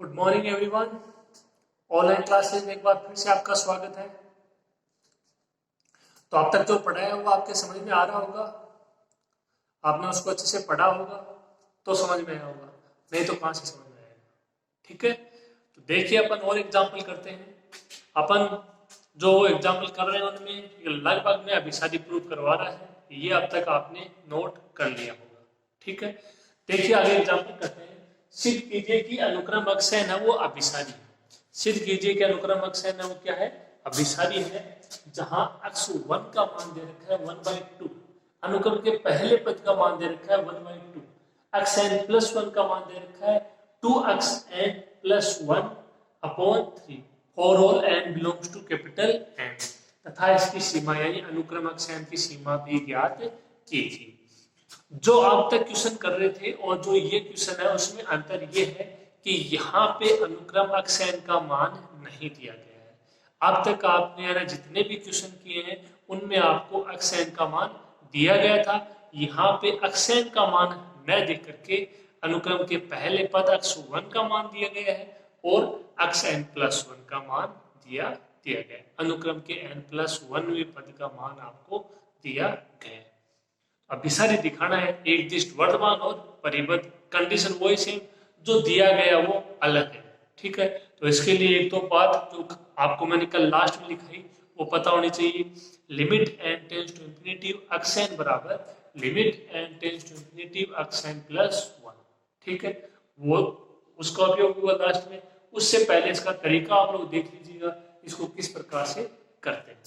Good morning everyone. Online classes में एक बार फिर से आपका स्वागत है। तो अब तक जो पढ़ा है वो आपके समझ में आ रहा होगा, आपने उसको अच्छे से पढ़ा होगा तो समझ में आया होगा, नहीं तो कहाँ से समझ में आएगा। ठीक है, तो देखिए अपन और एग्जाम्पल करते हैं। अपन जो एग्जाम्पल कर रहे हैं उनमें लगभग में अभिसारी प्रूफ करवा रहा है, ये अब तक आपने नोट कर लिया होगा। ठीक है, देखिए आगे एग्जाम्पल करते हैं। सिद्ध कीजिए कि अनुक्रम अक्षय है वो अभिसारी है। सिद्ध कीजिए कि अनुक्रम अक्षय है वो क्या है, अभिसारी है, जहां अक्ष 1 का मान दे रखा है 1/2, अनुक्रम के पहले पद का मान दे रखा है 1/2, अक्ष n प्लस 1 का मान दे रखा है 2 अक्ष n plus 1 upon 3 for all n belongs to capital N, तथा इसकी सीमा यानी अनुक्रम अक्ष n की सीमा भी ज्ञात की थी। जो आप तक क्वेश्चन कर रहे थे और जो ये क्वेश्चन है उसमें अंतर ये है कि यहाँ पे अनुक्रम अक्ष n का मान नहीं दिया गया है। अब तक आपने यानी जितने भी क्वेश्चन किए हैं उनमें आपको अक्ष n का मान दिया गया था। यहाँ पे अक्ष n का मान न दे करके अनुक्रम के पहले पद अक्ष 1 का मान दिया गया है और अक्ष n प्लस 1 का मान दिया गया है। अनुक्रम के n प्लस 1वें पद का मान आपको दिया गया है। अभिसारी दिखाना है, एक दिष्ट वर्तमान और परिबद्ध कंडीशन वही सेम, जो दिया गया वो अलग है। ठीक है, तो इसके लिए एक तो बात जो आपको मैंने कल लास्ट में लिखाई वो पता होनी चाहिए। Limit n tends to infinity अक्ष n बराबर limit n tends to infinity अक्ष n प्लस 1। ठीक है, वो उसका उपयोग हुआ लास्ट में। उससे पहले इसका तरीका आप लोग देख लीजिएगा, इसको किस प्रकार से करते हैं।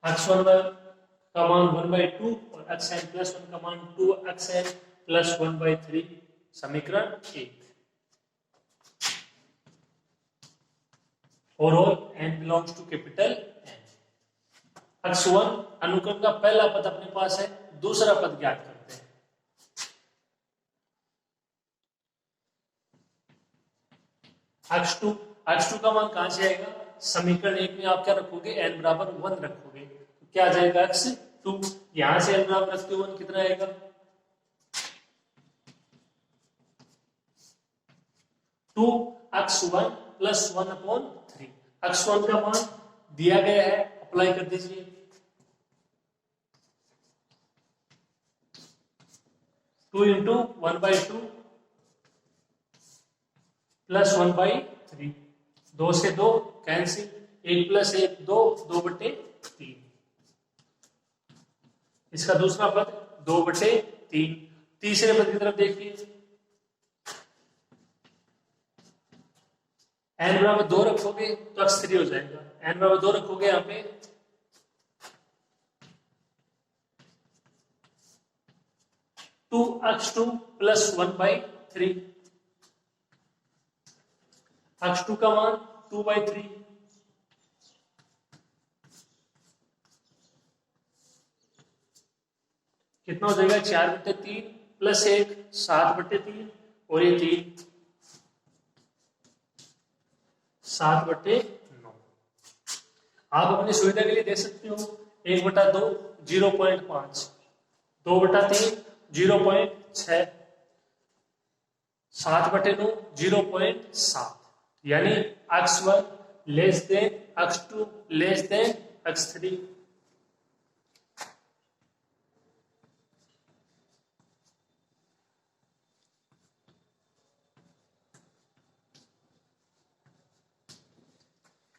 अक्ष 1 का मान 1/2 और अक्ष n प्लस 1 का मान 2 अक्ष n प्लस 1/3, समीकरण 1। For all n belongs to capital N। अक्ष 1 अनुक्रम का पहला पद अपने पास है, दूसरा पद ज्ञात करते हैं। अक्ष 2 का मान कहां से आएगा, समीकरण 1 में आप क्या रखोगे, n बराबर 1 रखोगे, तो क्या आ जाएगा अक्ष 2। यहां से n बराबर रखते 1 कितना आएगा, 2 अक्ष 1 प्लस 1/3। अक्ष 1 का मान दिया गया है, अप्लाई कर दीजिए। 2 इंटू 1/2 प्लस 1/3, 2 से 2 कैंसिल, 1 प्लस 1 2, 2/3। इसका दूसरा पद 2/3। तीसरे पद की तरफ देखिए, n बराबर 2 रखोगे तो अक्ष 3 हो जाएगा। n बराबर 2 रखोगे यहाँ पे 2 अक्ष 2 प्लस 1/3, अक्ष 2 का मान 2/3, कितना हो जाएगा 4/3 प्लस 1 7/3 और ये 3 7/9। आप अपनी सुविधा के लिए दे सकते हो 1/2 0.5, 2/3 0.6, 7/9 0.7, यानी अक्ष 1 लेस देन अक्ष 2 लेस देन अक्ष 3।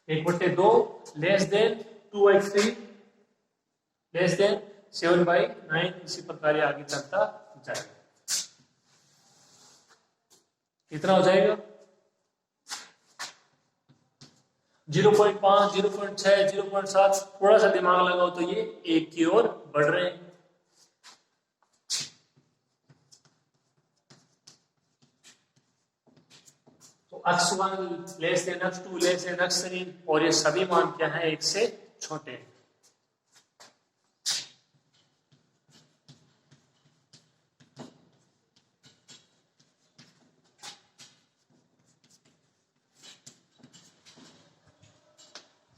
एक बटे 2 लेस देन 2/3 लेस देन 7/9, इसी प्रकार आगे चलता जाएगा। कितना हो जाएगा 0.5 0.6 0.7, थोड़ा सा दिमाग लगाओ तो ये 1 की ओर बढ़ रहे हैं। तो x1 less than x2 less than x3 और ये सभी मान क्या है 1 से छोटे हैं।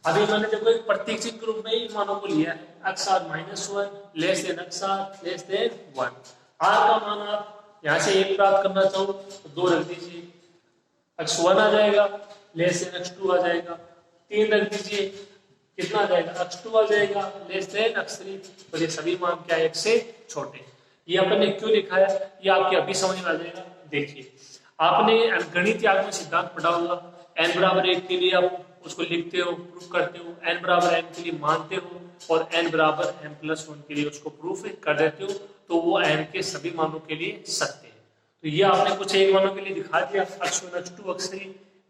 अभी मैंने देखो एक प्रतीक चिन्ह के रूप में इन मानों को लिया है xr -1 less than xr less than 1। r का मान आप यहाँ से 1 प्राप्त करना चाहो तो 2 रख दीजिए, x1 आ जाएगा लेस देन x2 आ जाएगा, 3 रख दीजिए कितना आ जाएगा x2 आ जाएगा लेस देन x3 और ये सभी मान क्या है 1 से छोटे। ये अपन ने क्यों लिखा है ये आपके अभी समझ में आ जाएगा। देखिए आपने गणितीय आगमन सिद्धांत पढ़ा होगा, n बराबर 1 के लिए आप उसको लिखते हो प्रूफ करते हो, n बराबर n के लिए मानते हो और n बराबर n+1 के लिए उसको प्रूफ कर देते हो तो वो n के सभी मानों के लिए सत्य है। तो ये आपने कुछ एक मानों के लिए दिखा दिया x1 x2 x3,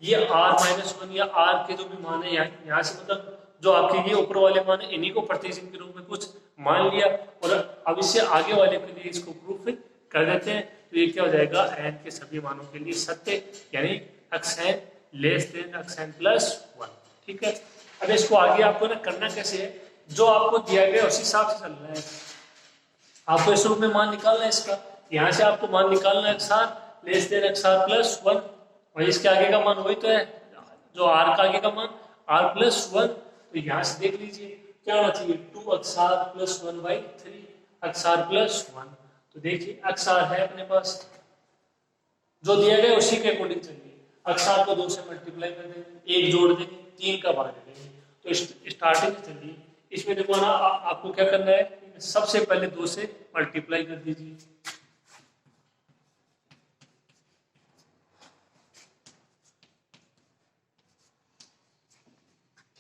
ये r-1 या r के जो भी मान है यहाँ से मतलब जो आपके ये ऊपर वाले मान है इन्हीं को प्रतीक चिन्ह के रूप में कुछ मान लिया और अब इससे आगे वाले के लिए इसको प्रूफ कर देते हैं तो ये क्या हो जाएगा n के सभी मानों के लिए सत्य यानी xn लेस देन xn+1। ठीक है, अब इसको आगे आपको ना करना कैसे है, जो आपको दिया गया उसी हिसाब से चलना है। आपको इस रूप में मान निकालना है इसका, यहाँ से आपको मान निकालना है xr लेस देन xr+1 वही इसके आगे का मान वही तो है जो r का आगे का मान r+1। तो यहाँ से देख लीजिए क्या होना चाहिए 2xr+1/3 xr+1। तो देखिए xr है अपने पास जो दिया गया उसी के अकॉर्डिंग चलिए, xr को 2 से मल्टीप्लाई कर देंगे, 1 जोड़ देंगे, 3 का भाग देंगे। तो स्टार्टिंग चलिए इसमें देखो ना आपको क्या करना है, सबसे पहले 2 से मल्टीप्लाई कर दीजिए।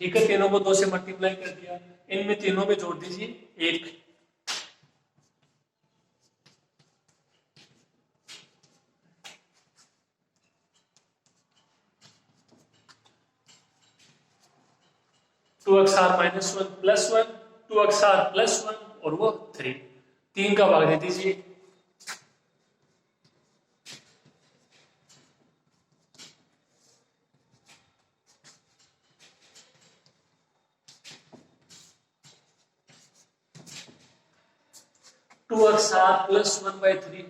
ठीक है, तीनों को 2 से मल्टीप्लाई कर दिया, इनमें तीनों में जोड़ दीजिए 1। 2xr-1 +1 2xr+1 और वो 3, 3 का भाग दे दीजिए। (2xr+1/3)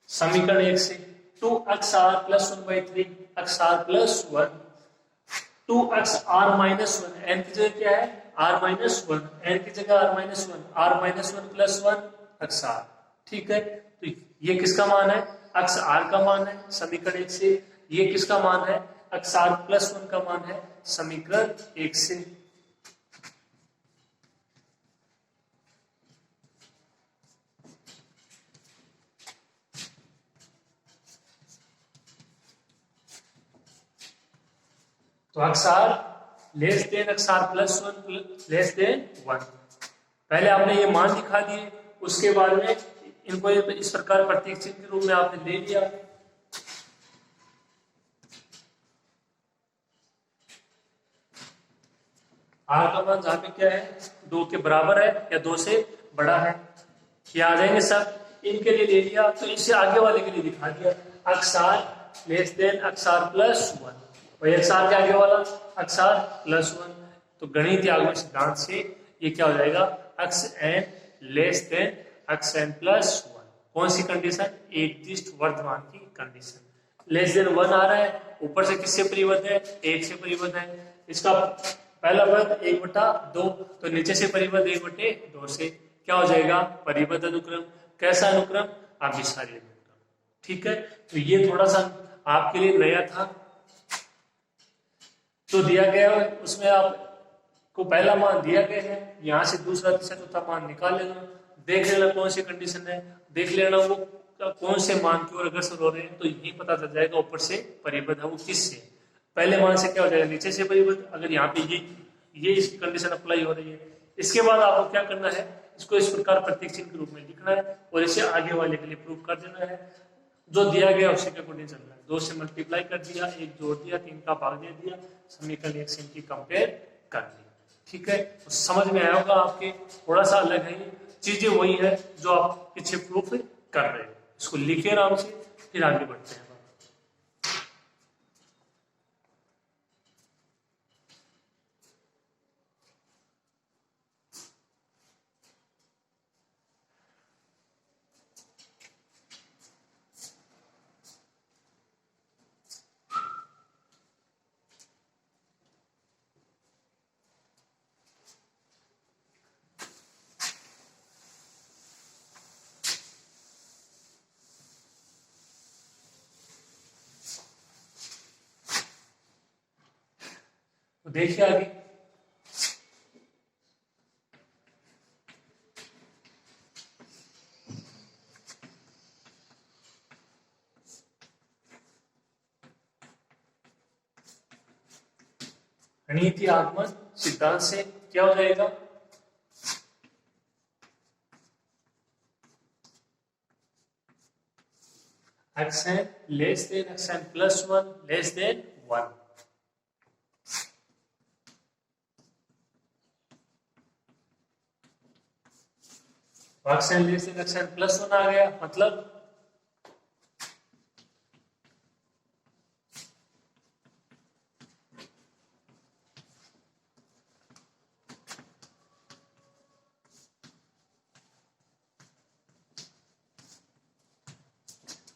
समीकरण 1 से 2xr+1/3 xr+1 2xr-1 n की जगह क्या है r-1 n की जगह r-1 xr। ठीक है, तो ये किसका मान है xr का मान है समीकरण 1 से, ये किसका मान है xr+1 का मान है समीकरण 1 से। तो xr less than xr+1 less than 1। पहले आपने ये मान दिखा दिए, उसके बाद में इनको इस प्रकार प्रतीक चिन्ह के रूप में आपने ले लिया। r का मान जहां पे क्या है 2 के बराबर है या 2 से बड़ा है, ये आ जाएंगे सब, इनके लिए ले लिया। तो इससे आगे वाले के लिए दिखा दिया xr लेस देन xr+1 और xr के आगे वाला xr+1। तो गणितीय आगमन सिद्धांत से ये क्या हो जाएगा xn लेस देन xn+1। कौन सी कंडीशन, एक वर्तमान की कंडीशन। लेस देन 1 आ रहा है, ऊपर से किससे परिबद्ध है 1 से परिबद्ध है, इसका पहला वर्ग 1/2 तो नीचे से परिबद्ध 1/2 से क्या हो जाएगा परिबद्ध अनुक्रम। कैसा अनुक्रम, अभिसारी अनुक्रम। ठीक है, तो ये थोड़ा सा आपके लिए नया था। तो दिया गया उसमें आपको पहला मान दिया गया है, यहाँ से दूसरा तीसरा चौथा मान निकाल लेना, देख लेना कौन सी कंडीशन है, देख लेना वो कौन से मान की ओर अग्रसर हो रहे हैं, तो यही पता चल जाएगा ऊपर से परिबद्ध है वो किससे। पहले मान से क्या हो जाएगा नीचे से परिबद्ध, अगर यहाँ पे ये इसकी कंडीशन अप्लाई हो रही है। इसके बाद आपको क्या करना है, इसको इस प्रकार प्रतीक चिन्ह के रूप में लिखना है और इसे आगे वाले के लिए प्रूव कर देना है। जो दिया गया उसी के अकॉर्डिंग चलना है, 2 से मल्टीप्लाई कर दिया, 1 जोड़ दिया, 3 का भाग दे दिया, समीकरण 1 से इनकी कंपेयर कर दी। ठीक है, तो समझ में आया होगा आपके, थोड़ा सा अलग है, चीजें वही है जो आप पीछे प्रूफ कर रहे हैं। इसको लिखे आराम से, फिर आगे बढ़ते हैं। देखिए आगे, गणितीय आगमन सिद्धांत से क्या हो जाएगा, xn less then xn plus 1 less than 1। xn less then xn plus 1 आ गया, मतलब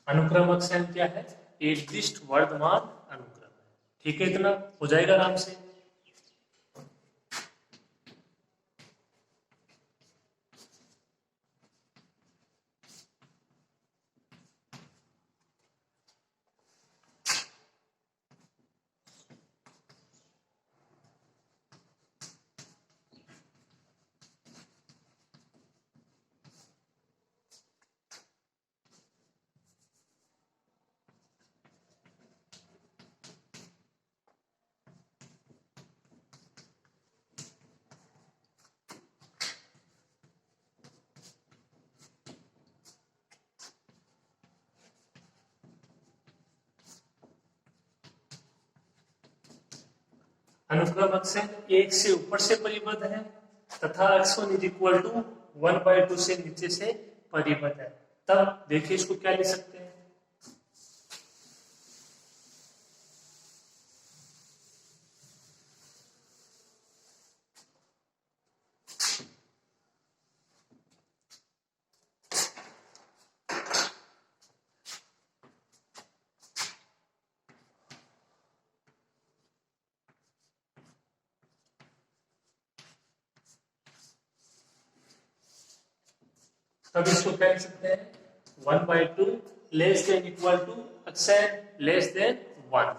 अनुक्रम xn क्या है, निर्दिष्ट वर्धमान अनुक्रम है। ठीक है, इतना हो जाएगा आराम से। अनुक्रम xn एक से ऊपर से परिबद्ध है तथा x1 इज इक्वल टू 1/2 से नीचे से परिबद्ध है। तब देखिए इसको क्या लिख सकते हैं, तब इसको क्या लिख सकते हैं, 1/2 less than equal to xn less than 1।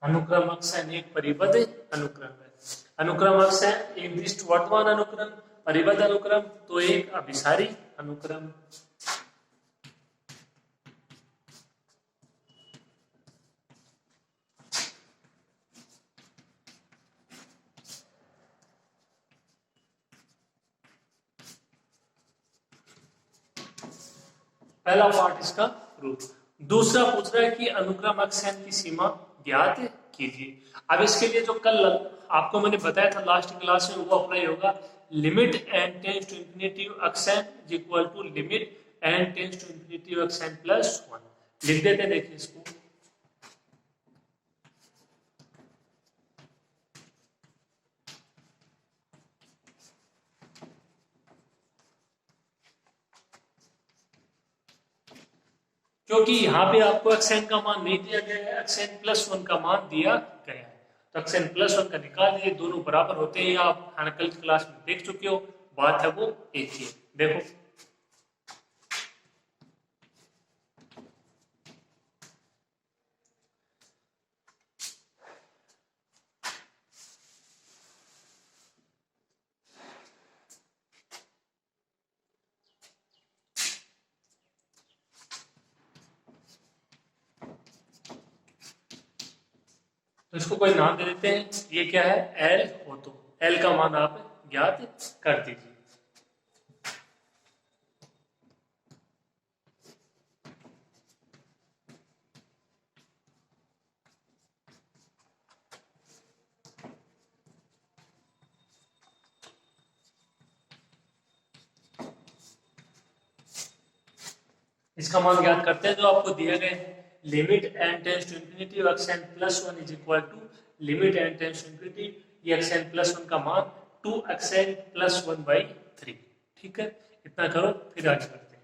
अनुक्रम xn एक परिबद्ध अनुक्रम है। अनुक्रम xn एक विशिष्ट वर्तमान अनुक्रम, परिबद्ध अनुक्रम तो एक अभिसारी अनुक्रम। पहला पार्ट इसका प्रूफ। दूसरा पूछ रहा है कि अनुक्रम xn की सीमा ज्ञात कीजिए। अब इसके लिए जो कल आपको मैंने बताया था लास्ट क्लास में वो अप्लाई होगा। Limit n tends to infinity xn is equal to limit n tends to infinity xn plus 1। लिख देते हैं, देखिए इसको, क्योंकि यहाँ पे आपको xn का मान नहीं दिया गया है, xn प्लस 1 का मान दिया गया है। तो xn प्लस 1 का निकाल दिए, दोनों बराबर होते हैं, आप कल क्लास में देख चुके हो, बात है वो एक ही है। देखो तो इसको कोई नाम दे देते हैं, ये क्या है, एल हो, तो एल का मान आप ज्ञात कर दीजिए। इसका मान ज्ञात करते हैं जो आपको दिया गया है, limit n tends to infinity xn plus 1 is equal to limit n tends to infinity, ये xn प्लस 1 का मान 2xn प्लस 1/3। ठीक है, इतना करो फिर आगे करते हैं।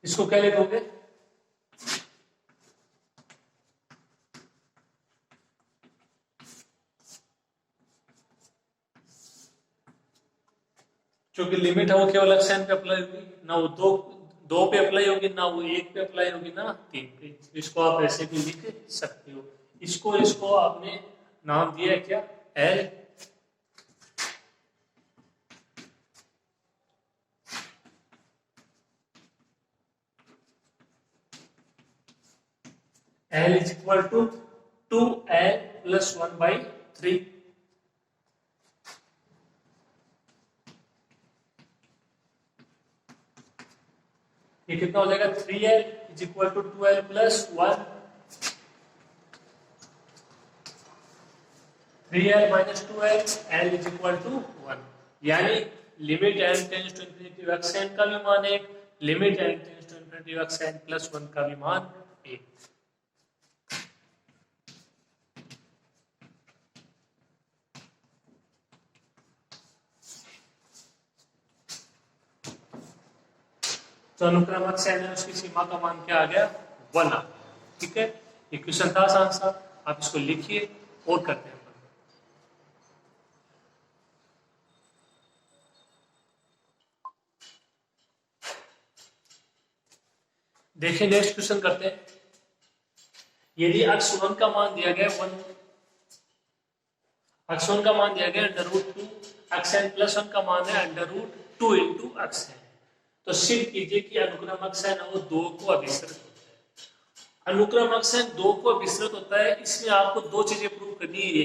इसको क्या लिखोगे? क्योंकि लिमिट है वो केवल एक्स पे अप्लाई होगी, ना वो दो पे अप्लाई होगी, ना वो एक पे अप्लाई होगी, ना तीन पे। इसको आप ऐसे भी लिख सकते हो। इसको इसको आपने नाम दिया है क्या? L. L is equal to 2L plus 1/3। ये कितना हो जाएगा? 3L is equal to 2L plus 1। 3L minus 2L, L is equal to 1। यानी limit n tends to infinity x n का भी मान 1, limit n tends to infinity x n plus 1 का भी मान 1। तो अनुक्रमक सेल है, उसकी सीमा का मान क्या आ गया? 1 आ गया। ठीक है, ये क्वेश्चन था आसान सा। आप इसको लिखिए और करते हैं। देखिए नेक्स्ट क्वेश्चन करते हैं। यदि x1 का मान दिया गया 1, x1 का मान दिया गया √2, xn प्लस 1 का मान है √2 इंटू xn। तो सिद्ध कीजिए कि अनुक्रमक सेन वो 2 को अभिसरित होता है। अनुक्रमक सेन 2 को अभिसरित होता है, इसमें आपको दो चीजें प्रूव करनी है।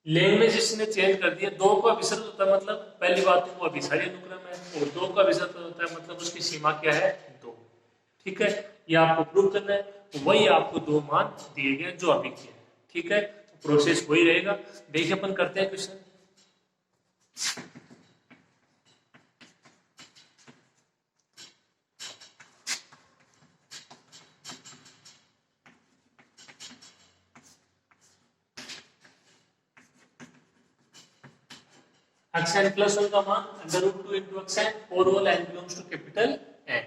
लैंग्वेज इसने चेंज कर दिया। 2 को अभिसरित होता है मतलब पहली बात तो वो अभिसारी अनुक्रम है, और 2 को अभिसरित होता है मतलब उसकी सीमा क्या है? 2। ठीक है, ये आपको प्रूव करना है। तो वही आपको 2 मान दिए गए जो अभी किए। ठीक है, तो प्रोसेस वही रहेगा। देखिए अपन करते हैं क्वेश्चन। xn प्लस 1 का मान √2 इंटू xn, और all n belongs to capital N।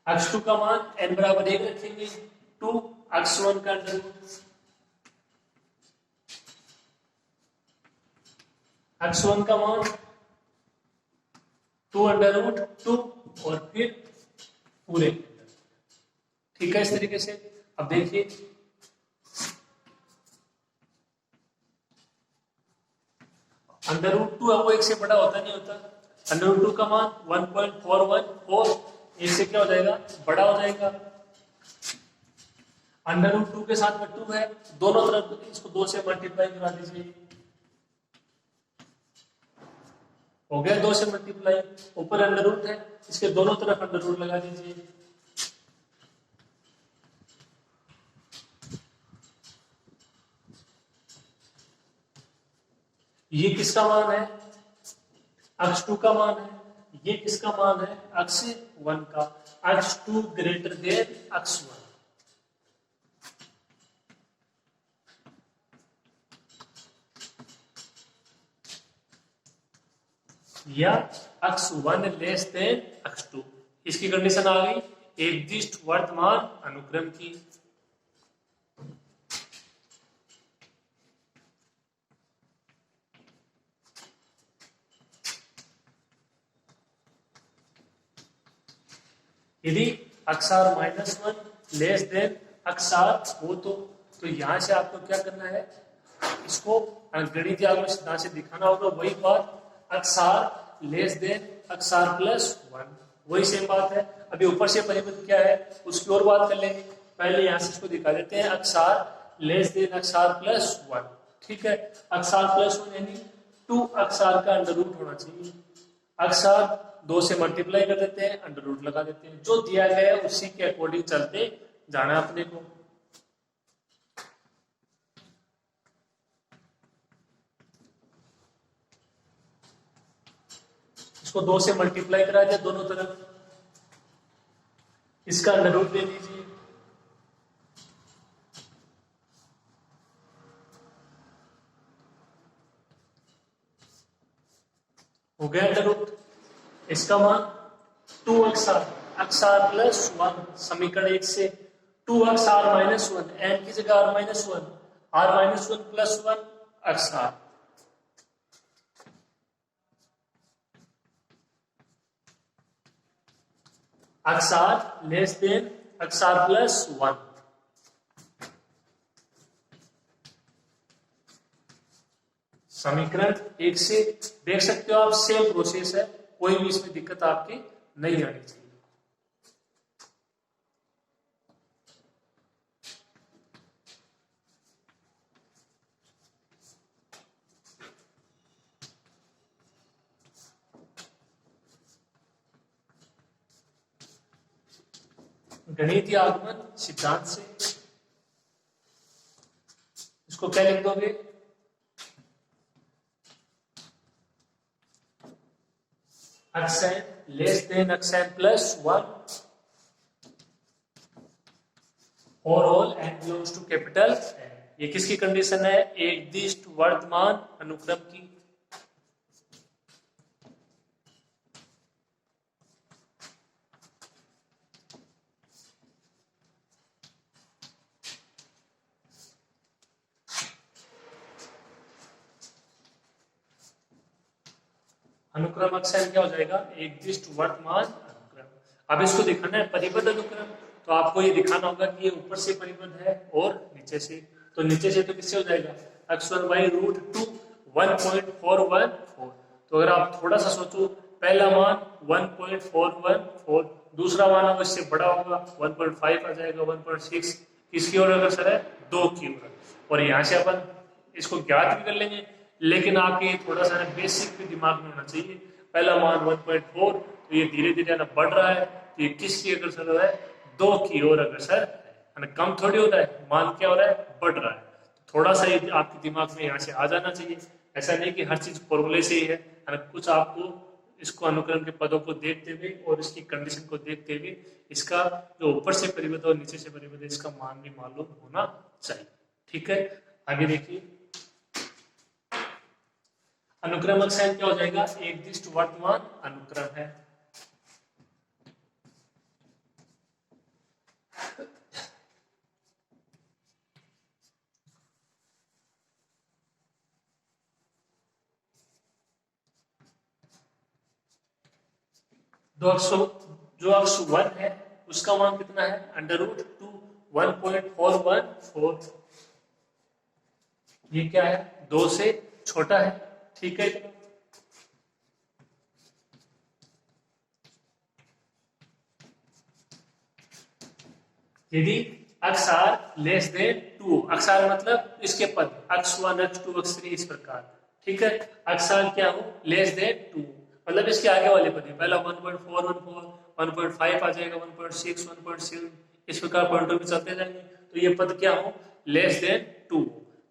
x2 का मान n बराबर 1 रखेंगे, 2 x1 का अंडर x1 का मान 2√2 और फिर पूरे। ठीक है, इस तरीके से। अब देखिए √2 है वो 1 से बड़ा होता नहीं होता। √2 का मान 1.414, इससे क्या हो जाएगा? बड़ा हो जाएगा। √2 के साथ में 2 है, दोनों तरफ इसको 2 से मल्टीप्लाई करा दीजिए। हो गया 2 से मल्टीप्लाई। ऊपर अंडर है, इसके दोनों तरफ अंडर लगा दीजिए। ये किसका मान है? x2 का मान है। ये किसका मान है? x1 का। x2 greater than x1। या x1 लेस देन x2। इसकी कंडीशन आ गई एग्जिस्ट वर्तमान अनुक्रम की। यदि x -1 लेस देन x हो तो यहां से आपको क्या करना है? इसको गणितीय आगम सिद्धांत से दिखाना होगा। वही बात x less than x plus 1, वही सेम बात है। अभी ऊपर से परिमित क्या है उसकी और बात कर लेंगे। पहले यहां से इसको दिखा देते हैं x less than x plus 1। ठीक है, x प्लस 1 यानी 2x का अंडर रूट होना चाहिए। x 2 से मल्टीप्लाई कर देते हैं, अंडर रूट लगा देते हैं। जो दिया गया है उसी के अकॉर्डिंग चलते जाना अपने को। इसको 2 से मल्टीप्लाई करा दिया दोनों तरफ, इसका अंडर रूट दे दीजिए। हो गया अंडर रूट। इसका मान 2 x r, x r plus 1 समीकरण 1 से 2 एक्स आर माइनस 1, एन की जगह r minus 1, r minus 1 plus 1 x r. X r less than x r plus 1। समीकरण 1 से देख सकते हो आप, सेम प्रोसेस है, कोई भी इसमें दिक्कत आपकी नहीं आनी चाहिए। गणितीय आगमन सिद्धांत से इसको क्या लिख दोगे, x n less than x n plus 1 और all n belongs to capital n. ये किसकी कंडीशन है, एक निर्दिष्ट वर्तमान अनुक्रम की। अनुक्रम एक्सएन क्या हो जाएगा, एक निर्दिष्ट वर्तमान अनुक्रम। अब इसको दिखाना है परिबद्ध अनुक्रम, तो आपको ये दिखाना होगा कि ये ऊपर से परिबद्ध है और नीचे से। तो नीचे से तो किससे हो जाएगा, x1 बाई रूट 2 1.414। तो अगर आप थोड़ा सा सोचो, पहला मान 1.414, दूसरा मान अब इससे बड़ा होगा 1.5 आ जाएगा, 1.6 किसकी ओर अग्रसर है, 2 की ओर। और यहाँ से अपन इसको ज्ञात भी कर लेंगे, लेकिन आपके थोड़ा सा बेसिक भी दिमाग में होना चाहिए। पहला मान 1.4, तो ये धीरे धीरे ना बढ़ रहा है, तो ये किसकी अग्रसर हो रहा है, 2 की ओर अग्रसर है। कम थोड़ी होता है, मान क्या हो रहा है, बढ़ रहा है। थोड़ा सा ये आपके दिमाग में यहाँ से आ जाना चाहिए। ऐसा नहीं कि हर चीज फॉर्मूले से ही है, कुछ आपको इसको अनुक्रम के पदों को देखते हुए और इसकी कंडीशन को देखते हुए इसका जो ऊपर से परिबद्ध और नीचे से परिबद्ध इसका मान भी मालूम होना चाहिए। ठीक है, आगे देखिए। अनुक्रम एक्सएन क्या हो जाएगा, एक निर्दिष्ट वर्तमान अनुक्रम है। जो अक्ष 1 है उसका मान कितना है, अंडर रूट 2 1.414। ये क्या है, 2 से छोटा है। ठीक है, यदि x r less than 2, x r मतलब इसके पद x1 x2 x3 इस प्रकार। ठीक है, एक्स आर क्या हो, लेस देन 2 मतलब इसके आगे वाले पद है, पहला 1.414 1.5 आ जाएगा, 1.6 1.7 इस प्रकार पॉइंटों में चलते जाएंगे। तो ये पद क्या हो, लेस देन 2।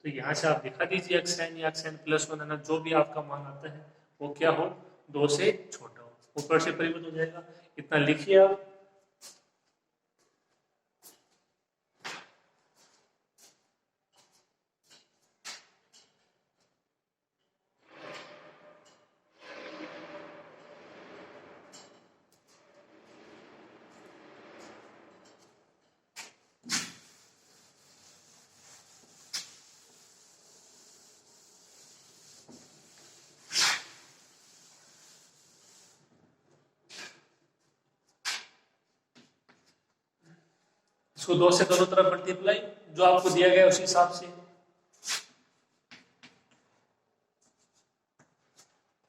तो यहाँ से आप दिखा दीजिए एक्सएन या एक्सएन प्लस 1 है ना, जो भी आपका मान आता है वो क्या हो, 2 से छोटा हो, ऊपर से परिवर्तन हो जाएगा। इतना लिखिए आप। इसको 2 से दोनों तरफ मल्टीप्लाई, जो आपको दिया गया उसी हिसाब से।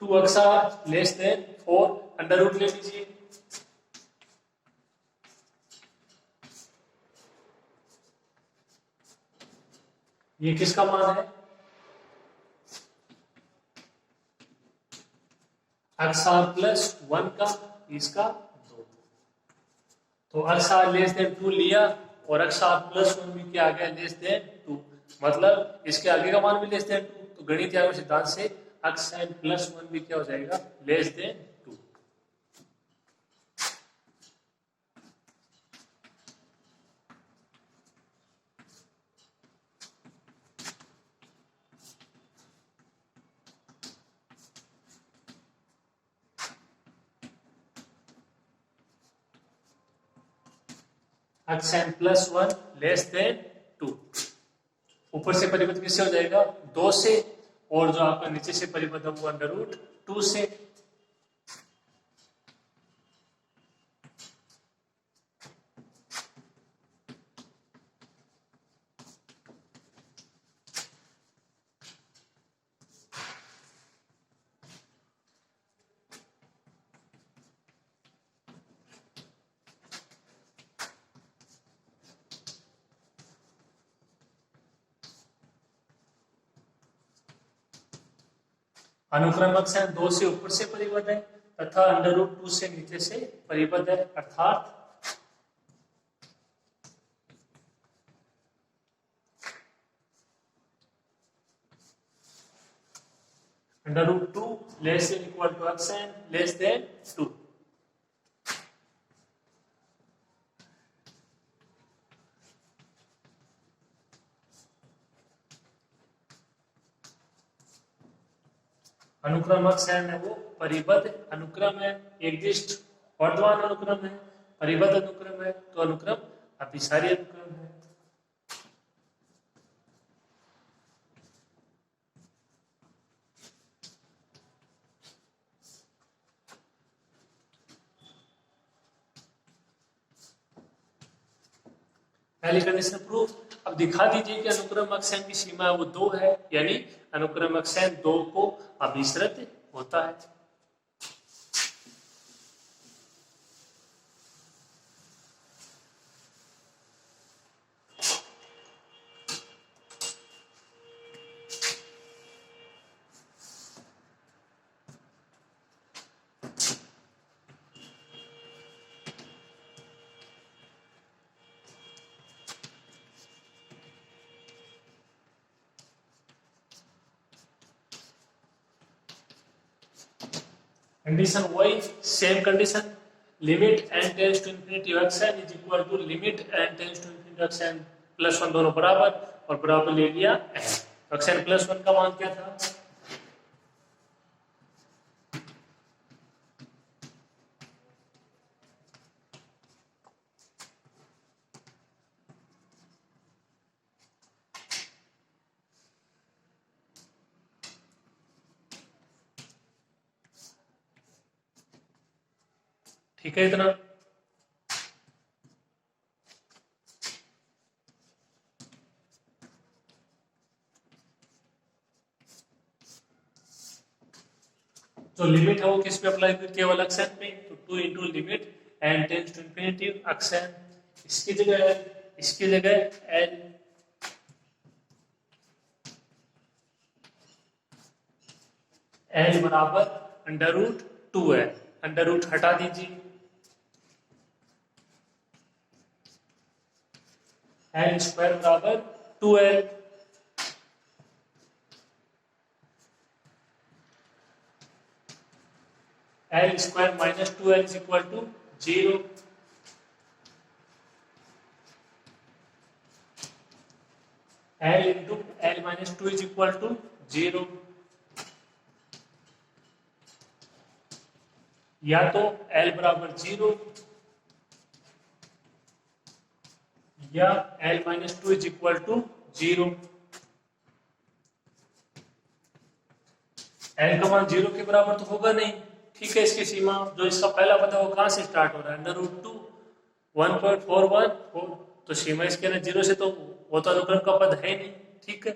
2 x r less than 4 under root ले लीजिए। ये किसका मान है, एक्स आर प्लस 1 का, इसका 2। तो एक्स आर लेस देन 2 लिया और एक्स आर प्लस 1 भी क्या आ गया, लेस देन 2, मतलब इसके आगे का मान भी लेस देन 2। तो गणितीय आगमन सिद्धांत से एक्स एन प्लस 1 भी क्या हो जाएगा, less than 2। xn plus 1 less than 2। ऊपर से परिबद्ध किससे हो जाएगा? 2 से, और जो आपका नीचे से परिबद्ध है वो अंडर रूट 2 से। अनुक्रमक से 2 से ऊपर से परिबद्ध है तथा अंडर रूट 2 से नीचे से परिबद्ध है, अर्थात under root 2 less than equal to xn less than 2। अनुक्रम xn है वो परिबद्ध अनुक्रम है, एकदिष्ट वर्धमान अनुक्रम है, परिबद्ध अनुक्रम है, तो अनुक्रम अभिसारी अनुक्रम है। पहली कंडीशन प्रूफ। अब दिखा दीजिए कि अनुक्रम xn की सीमा वो 2 है, यानी अनुक्रम xn 2 को अभिसृत होता है। कंडीशन वही same condition, limit n tends to infinity xn is equal to limit n tends to infinity xn plus 1, दोनों बराबर, और बराबर ले लिया n। xn प्लस 1 का मान क्या था? ठीक है इतना। तो लिमिट है वो किस पे अप्लाई करती है? केवल xn पे, तो 2 into limit n tends to infinity xn, इसकी जगह l बराबर अंडर रूट 2 है, अंडर रूट हटा दीजिए, l स्क्वायर बराबर 2l, l square minus 2l is equal to 0। l into l minus 2 is equal to 0। या तो l बराबर 0 या l minus 2 is equal to 0। l का मान 0 के बराबर तो होगा नहीं, ठीक है। इसकी सीमा जो इसका पहला पता वो कहां से स्टार्ट हो रहा है? अंडर रूट 2 1.414, तो सीमा इसके ना 0 से तो वो तो अनुक्रम का पद है नहीं, ठीक है।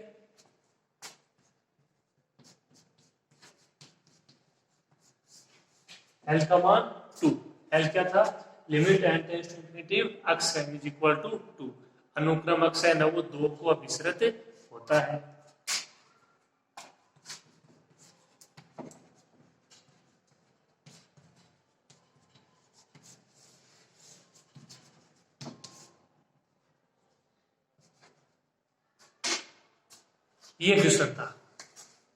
l का मान 2, l क्या था? Limit n tends to infinity xn is equal to 2। अनुक्रम xn है वो 2 को अभिसृत होता है। ये क्वेश्चन था,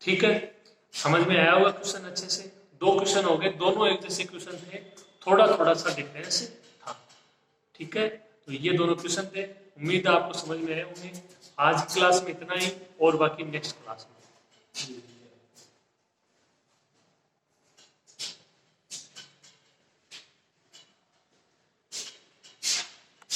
ठीक है। समझ में आया होगा क्वेश्चन अच्छे से। 2 क्वेश्चन हो गए, दोनों एक जैसे क्वेश्चन थे, थोड़ा थोड़ा सा डिफरेंस था, ठीक है। तो ये दोनों क्वेश्चन थे, उम्मीद है आपको समझ में आए होंगे। आज की क्लास में इतना ही, और बाकी नेक्स्ट क्लास में।